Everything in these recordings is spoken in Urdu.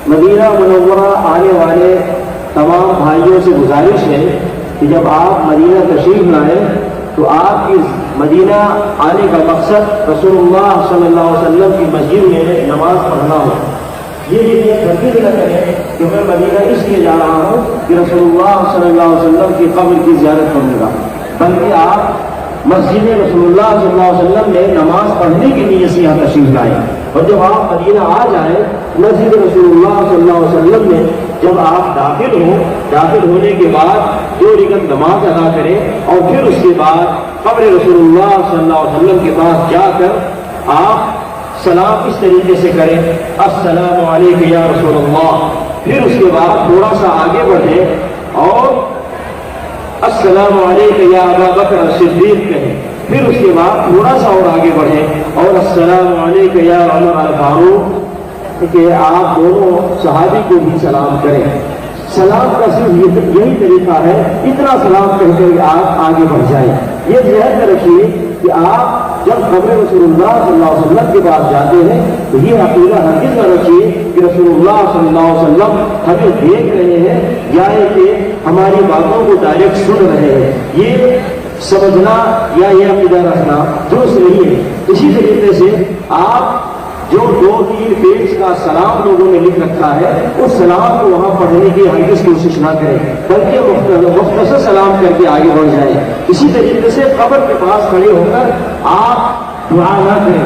مدینہ منورہ آنے والے تمام بھائیوں سے گزارش ہے کہ جب آپ مدینہ تشریف لائیں تو آپ کی مدینہ آنے کا مقصد رسول اللہ صلی اللہ علیہ وسلم کی مسجد میں نماز پڑھنا ہو۔ یہ نیت ہرگز نہ کریں کہ میں مدینہ اس لیے جا رہا ہوں کہ رسول اللہ صلی اللہ علیہ وسلم کی قبر کی زیارت کروں گا، بلکہ آپ مسجد رسول اللہ صلی اللہ علیہ وسلم میں نماز پڑھنے کے لیے یہاں تشریف لائیں، اور جب آپ مدینہ آ جائیں مسجد رسول اللہ صلی اللہ علیہ وسلم میں جب آپ داخل ہونے کے بعد 2 رکعت نماز ادا کریں، اور پھر اس کے بعد قبر رسول اللہ صلی اللہ علیہ وسلم کے پاس جا کر آپ سلام اس طریقے سے کریں، السلام علیکم یا رسول اللہ۔ پھر اس کے بعد تھوڑا سا آگے بڑھیں اور السلام علیکم یا ابا بکر صدیق کہیں، پھر اس کے بعد تھوڑا سا اور آگے بڑھیں اور السلام علیکم یا عمر الفاروق، کہ آپ دونوں صحابی کو بھی سلام کریں۔ سلام کا صرف یہی طریقہ ہے، اتنا سلام کہہ کر آپ آگے بڑھ جائیں۔ یہ ذہن میں رکھیے کہ آپ جب قبر رسول اللہ صلی اللہ علیہ وسلم کے پاس جاتے ہیں تو یہ عقیدہ ہرگز نہ رکھیے کہ رسول اللہ صلی اللہ علیہ وسلم ہمیں دیکھ رہے ہیں یا کہ ہماری باتوں کو ڈائریکٹ سن رہے ہیں۔ یہ سمجھنا یا یہ عقیدہ رکھنا درست نہیں ہے۔ اسی طریقے سے آپ جو 2-3 پیج کا سلام لوگوں نے لکھ رکھا ہے اس سلام کو وہاں پڑھنے کی ہرگز کوشش نہ کریں، بلکہ مختصر سلام کر کے آگے بڑھ جائیں۔ اسی طریقے سے قبر کے پاس کھڑے ہو کر آپ دعا نہ کریں،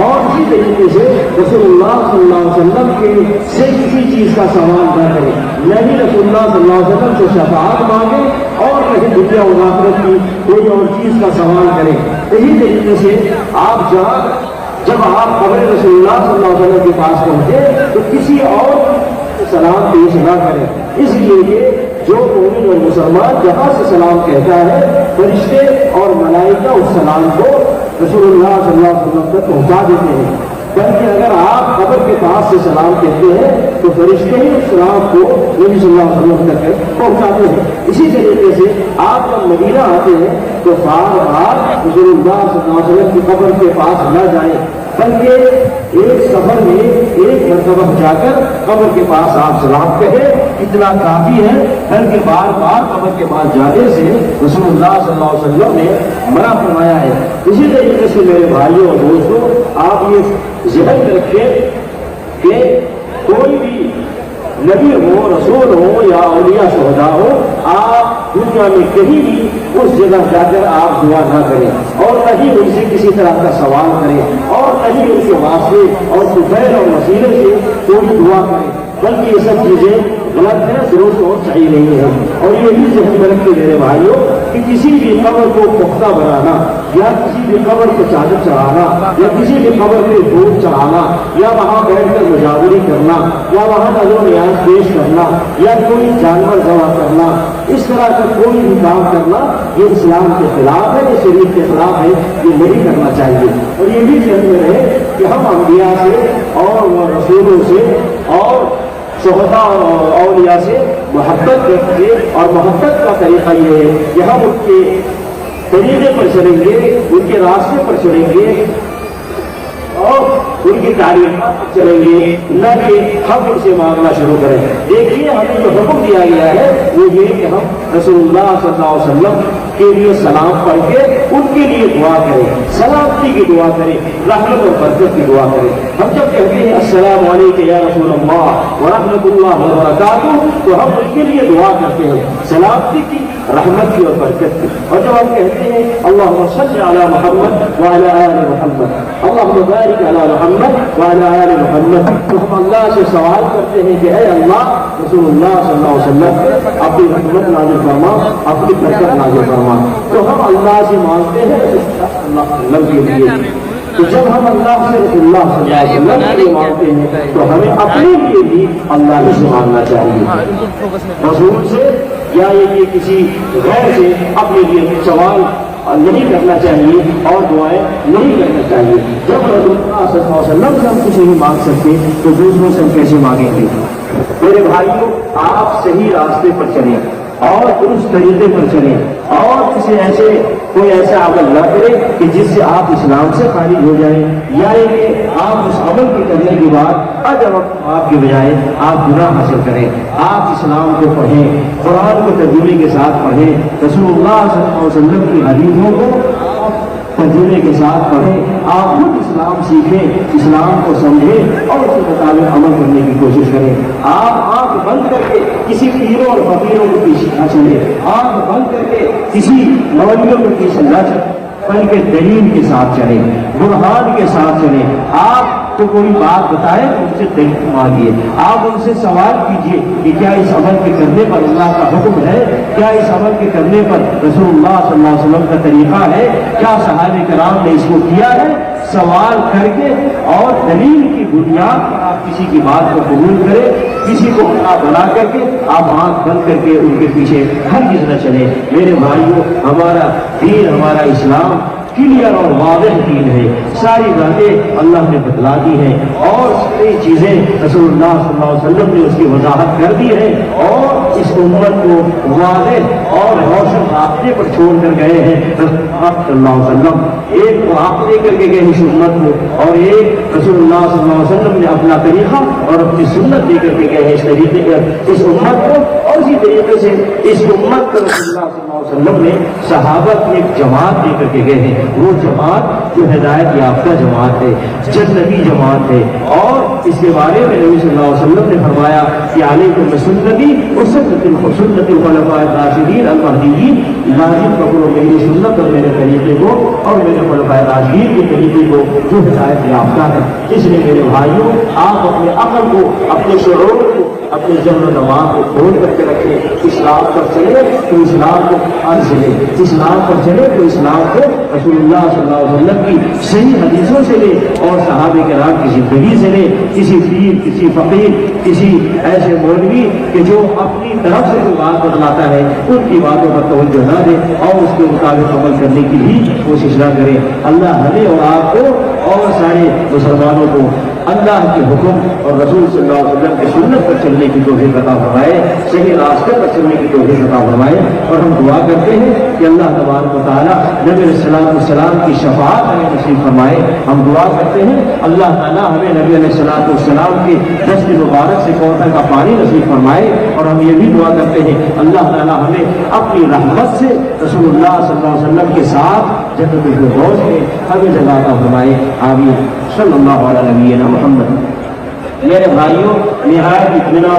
اور اسی طریقے سے رسول اللہ صلی اللہ علیہ وسلم سے کسی چیز کا سوال نہ کریں، نہ ہی رسول اللہ صلی اللہ علیہ وسلم سے شفاعت مانگیں اور نہ ہی دنیا و آخرت کی کوئی اور چیز کا سوال کریں۔ اسی طریقے سے آپ جب آپ قبر رسول اللہ صلی اللہ علیہ وسلم کے پاس پہنچے تو کسی اور سلام پیش نہ کریں، اس لیے کہ جو مومن اور مسلمان جہاں سے سلام کہتا ہے فرشتے اور ملائکہ اس سلام کو رسول اللہ صلی اللہ علیہ وسلم تک پہنچا دیتے ہیں، بلکہ اگر آپ قبر کے پاس سے سلام کہتے ہیں تو فرشتے ہی اس سلام کو نبی صلی اللہ علیہ وسلم تک پہنچاتے ہیں۔ اسی طریقے سے آپ جب مدینہ آتے ہیں تو بار بار رسول اللہ صلی اللہ علیہ وسلم کی قبر کے پاس نہ جائیں، بلکہ ایک سفر میں ایک مرتبہ جا کر قبر کے پاس آپ سلام کہیں، اتنا کافی ہے، بلکہ بار بار قبر کے پاس جانے سے رسول اللہ صلی اللہ علیہ وسلم نے منع فرمایا ہے۔ اسی طریقے سے میرے بھائیوں اور دوستوں، آپ یہ ذہن میں رکھیں کہ کوئی بھی نبی ہو، رسول ہو یا اولیاء شہداء ہو، آپ دنیا میں کہیں بھی اس جگہ جا کر آپ دعا نہ کریں، اور نہ ہی ان سے کسی طرح کا سوال کریں، اور نہ ہی ان کے واسطے اور سفید اور وسیلے سے کوئی دعا کریں، بلکہ یہ سب چیزیں غلط ہے، درست اور صحیح نہیں ہے۔ اور یہ بھی ذہن میں رکھ کے میرے بھائیوں کہ کسی بھی قبر کو پختہ بنانا یا کسی بھی قبر کو چادر چڑھانا یا کسی بھی قبر پہ دودھ چڑھانا یا وہاں بیٹھ کر مجاوری کرنا یا وہاں نظر و نیاز پیش کرنا یا کوئی جانور ذبح کرنا، اس طرح کا کوئی بھی کام کرنا یہ اسلام کے خلاف ہے، یہ شریعت کے خلاف ہے، یہ نہیں کرنا چاہیے۔ اور یہ بھی ذہن میں رہے کہ ہم انبیاء سے اور رسولوں سے اور شہداء اور اولیاء سے محبت کرتے، اور محبت کا طریقہ یہ ہے کہ ہم ان کے طریقے پر چلیں گے، ان کے راستے پر چلیں گے اور ان کی تعریفات پر چلیں گے، نہ کہ ہم ان سے مانگنا شروع کریں۔ دیکھیے ہمیں جو حکم دیا گیا ہے وہ یہ کہ ہم رسول اللہ صلی اللہ علیہ وسلم کے لیے سلام پڑھ کے ان کے لیے دعا کریں، سلامتی کی دعا کریں، رحمت اور برکت کی دعا کریں۔ ہم جب کہتے ہیں السلام علیکم یا رسول اللہ ورحمۃ اللہ وبرکاتہ تو ہم ان کے لیے دعا کرتے ہیں سلامتی کی، رحمت کی اور برکت کی۔ اور جب ہم کہتے ہیں اللہم صل علی محمد وعلی آل محمد، اللہم بارک علی محمد وعلی آل محمد، تو ہم اللہ سے سوال کرتے ہیں کہ اے اللہ رسول اللہ صلی اللہ علیہ وسلم پہ اپنی رحمت نازل فرما، اپنی برکت نازل فرما۔ تو ہم اللہ سے مانگتے ہیں اللہ کے لیے، تو جب ہم اللہ سے رسول اللہ صلی اللہ علیہ وسلم کے لیے مانگتے ہیں تو ہمیں اپنے لیے بھی اللہ ہی سے مانگنا چاہیے، رسول سے یا یہ کہ کسی غیر سے اپنے لیے سوال نہیں کرنا چاہیے اور دعائیں نہیں کرنا چاہیے۔ جب رسول اللہ صلی اللہ علیہ وسلم سے ہم کچھ نہیں مانگ سکتے تو دوسروں سے ہم کیسے مانگیں گے؟ میرے بھائیوں، آپ صحیح راستے پر چلیں اور اس طریقے پر چلیں اور کسی ایسے کوئی ایسا عمل نہ کرے کہ جس سے آپ اسلام سے خارج ہو جائیں، یعنی کہ آپ اس عمل کے کرنے کے بعد اجر آپ کے بجائے آپ گناہ حاصل کریں۔ آپ اسلام کو پڑھیں، قرآن کو ترجمے کے ساتھ پڑھیں، رسول اللہ صلی اللہ علیہ وسلم کی حدیثوں کو ترجمے کے ساتھ پڑھیں، آپ خود اسلام سیکھیں، اسلام کو سمجھیں اور اس کے مطابق عمل کرنے کی کوشش کریں۔ آپ آنکھ بند کر کے کسی پیروں اور فقیروں کے پیچھے نہ چلیں، آنکھ بند کر کے کسی مولویوں کے پیچھے نہ چلیں، بلکہ دلیل کے ساتھ چلیں، برہان کے ساتھ چلیں۔ آپ تو کوئی بات بتائے تو ان سے دلیل مانگیے، آپ ان سے سوال کیجئے کہ کیا اس عمل کے کرنے پر اللہ کا حکم ہے، کیا اس عمل کے کرنے پر رسول اللہ صلی اللہ علیہ وسلم کا طریقہ ہے، کیا صحابہ کرام نے اس کو کیا ہے۔ سوال کر کے اور دلیل کی بنیاد پر آپ کسی کی بات کو قبول کریں، کسی کو اپنا بنا کر کے آپ آنکھ بند کر کے ان کے پیچھے ہرگز نہ چلیں۔ میرے بھائیوں، ہمارا دین، ہمارا اسلام کلیئر اور واضح دین ہے، ساری باتیں اللہ نے بتلا دی ہیں اور ساری چیزیں رسول اللہ صلی اللہ علیہ وسلم نے اس کی وضاحت کر دی ہے اور اس امت کو واضح اور روشن راستے پر چھوڑ کر گئے ہیں۔ رسول اللہ صلی اللہ علیہ وسلم ایک قرآن دے کر کے گئے اس امت کو، اور ایک رسول اللہ صلی اللہ علیہ وسلم نے اپنا طریقہ اور اپنی سنت دے کر کے گئے ہیں اس طریقے اس امت کو، اور اسی طریقے سے اس امت کو رسول اللہ صلی اللہ علیہ وسلم نے صحابہ کی ایک جماعت دے کر کے گئے ہیں، وہ جماعت جو ہدایت یافتہ جماعت ہے، جنتی جماعت ہے۔ اور اس کے بارے میں نبی صلی اللہ علیہ وسلم نے فرمایا کہ علیکم بسنتی وسنت الخلفاء الراشدین المہدیین، لازم پکڑو میری سنت اور میرے طریقے کو اور میرے خلفاء راشدین کے طریقے کو جو ہدایت یافتہ ہے۔ اس لیے میرے بھائیوں، آپ اپنے عقل کو، اپنے شعور کو، اپنے ذہن و دماغ کو کھول کر کے رکھیں۔ اسلام پر چلے تو اسلام کو عرض لے، اسلام پر چلے تو اسلام کو رسول اللہ صلی اللہ علیہ وسلم کی صحیح حدیثوں سے لے اور صحابہ کرام کی زندگی سے لے۔ کسی پیر، کسی فقیر، کسی ایسے مولوی کہ جو اپنی طرف سے کوئی بات بتلاتا ہے، ان کی باتوں پر توجہ نہ دے اور اس کے مطابق عمل کرنے کی بھی کوشش نہ کرے۔ اللہ ہمیں اور آپ کو اور سارے مسلمانوں کو اللہ کے حکم اور رسول صلی اللہ علیہ وسلم کی سنت پر چلنے کی توفیق عطا فرمائے، صحیح راستے پر چلنے کی توفیق عطا فرمائے۔ اور ہم دعا کرتے ہیں کہ اللہ تبارک و تعالیٰ نبی علیہ السلام کی شفاعت ہمیں نصیب فرمائے۔ ہم دعا کرتے ہیں اللہ تعالیٰ ہمیں نبی علیہ السلام کے دست مبارک سے کوثر کا پانی نصیب فرمائے۔ اور ہم یہ بھی دعا کرتے ہیں اللہ تعالیٰ ہمیں اپنی رحمت سے رسول اللہ صلی اللہ علیہ وسلم کے ساتھ جنت الفردوس میں ہمیں جگہ عطا فرمائے۔ آمین۔ صلی اللہ علیہ نبینا محمد۔ میرے بھائیوں، نہایت اطمینان